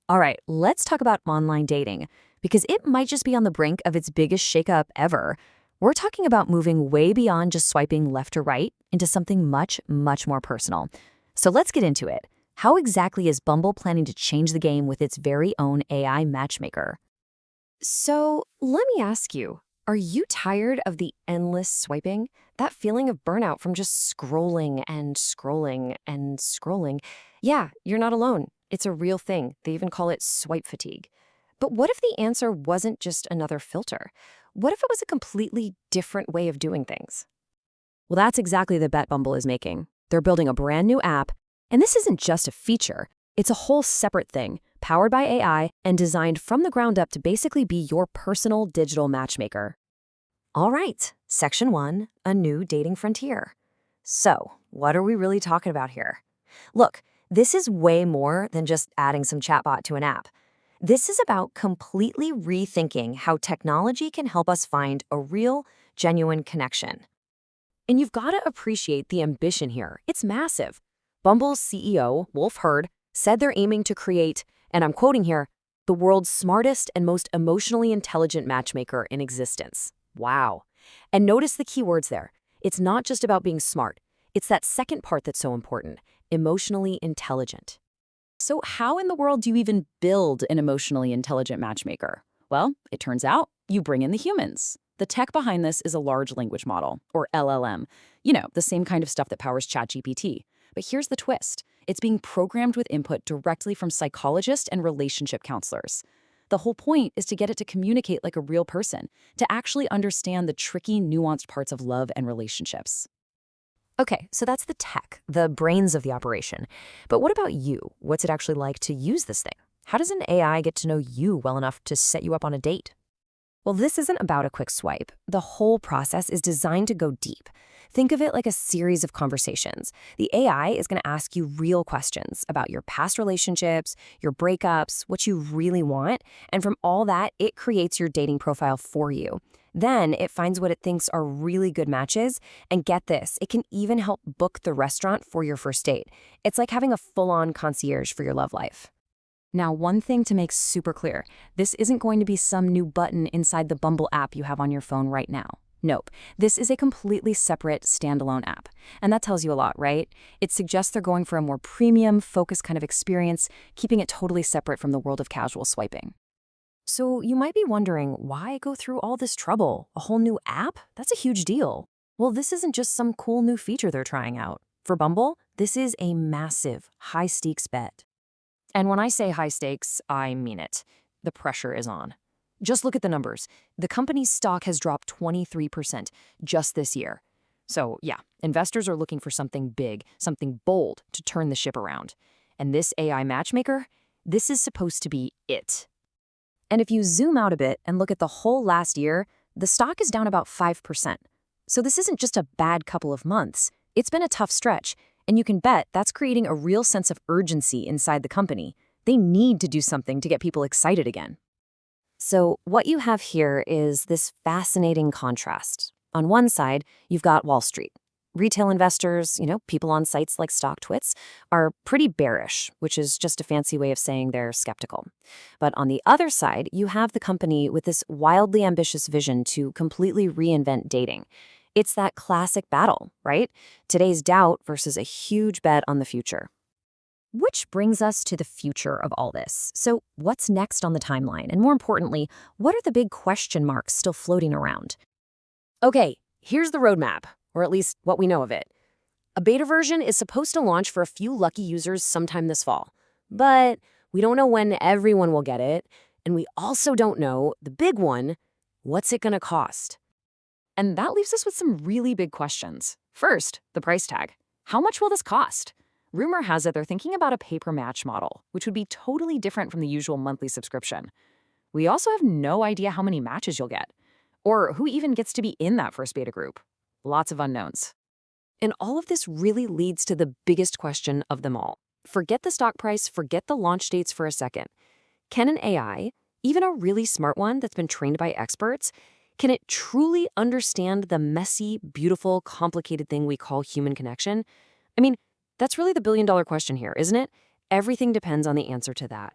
All right, let's talk about online dating because it might just be on the brink of its biggest shakeup ever. We're talking about moving way beyond just swiping left or right into something much, much more personal. So let's get into it. How exactly is Bumble planning to change the game with its very own AI matchmaker? So let me ask you, are you tired of the endless swiping? That feeling of burnout from just scrolling and scrolling and scrolling? Yeah, you're not alone. It's a real thing. They even call it swipe fatigue. But what if the answer wasn't just another filter? What if it was a completely different way of doing things? Well, that's exactly the bet Bumble is making. They're building a brand new app, and this isn't just a feature. It's a whole separate thing, powered by AI and designed from the ground up to basically be your personal digital matchmaker. All right, Section 1, a new dating frontier. So, what are we really talking about here? Look, this is way more than just adding some chatbot to an app. This is about completely rethinking how technology can help us find a real, genuine connection. And you've got to appreciate the ambition here. It's massive. Bumble's CEO, Wolfe Herd, said they're aiming to create, and I'm quoting here, the world's smartest and most emotionally intelligent matchmaker in existence. Wow. And notice the key words there. It's not just about being smart. It's that second part that's so important, emotionally intelligent. So how in the world do you even build an emotionally intelligent matchmaker? Well, it turns out you bring in the humans. The tech behind this is a large language model, or LLM. You know, the same kind of stuff that powers ChatGPT. But here's the twist. It's being programmed with input directly from psychologists and relationship counselors. The whole point is to get it to communicate like a real person, to actually understand the tricky, nuanced parts of love and relationships. Okay, so that's the tech, the brains of the operation. But what about you? What's it actually like to use this thing? How does an AI get to know you well enough to set you up on a date? Well, this isn't about a quick swipe. The whole process is designed to go deep. Think of it like a series of conversations. The AI is going to ask you real questions about your past relationships, your breakups, what you really want, and from all that, it creates your dating profile for you. Then it finds what it thinks are really good matches, and get this, it can even help book the restaurant for your first date. It's like having a full-on concierge for your love life. Now, one thing to make super clear, this isn't going to be some new button inside the Bumble app you have on your phone right now. Nope, this is a completely separate standalone app. And that tells you a lot, right? It suggests they're going for a more premium, focused kind of experience, keeping it totally separate from the world of casual swiping. So you might be wondering, why go through all this trouble? A whole new app? That's a huge deal. Well, this isn't just some cool new feature they're trying out. For Bumble, this is a massive, high-stakes bet. And when I say high stakes, I mean it. The pressure is on. Just look at the numbers. The company's stock has dropped 23% just this year. So yeah, investors are looking for something big, something bold to turn the ship around. And this AI matchmaker, this is supposed to be it. And if you zoom out a bit and look at the whole last year, the stock is down about 5%. So this isn't just a bad couple of months. It's been a tough stretch. And you can bet that's creating a real sense of urgency inside the company. They need to do something to get people excited again. So what you have here is this fascinating contrast. On one side, you've got Wall Street. Retail investors, people on sites like StockTwits, are pretty bearish, which is just a fancy way of saying they're skeptical. But on the other side, you have the company with this wildly ambitious vision to completely reinvent dating. It's that classic battle, right? Today's doubt versus a huge bet on the future. Which brings us to the future of all this. So what's next on the timeline? And more importantly, what are the big question marks still floating around? Okay, here's the roadmap, or at least what we know of it. A beta version is supposed to launch for a few lucky users sometime this fall. But we don't know when everyone will get it. And we also don't know, the big one, what's it going to cost? And that leaves us with some really big questions. First, the price tag. How much will this cost? Rumor has it they're thinking about a pay-per-match model, which would be totally different from the usual monthly subscription. We also have no idea how many matches you'll get, or who even gets to be in that first beta group. Lots of unknowns. And all of this really leads to the biggest question of them all. Forget the stock price, forget the launch dates for a second. Can an AI, even a really smart one that's been trained by experts, can it truly understand the messy, beautiful, complicated thing we call human connection? I mean, that's really the billion-dollar question here, isn't it? Everything depends on the answer to that.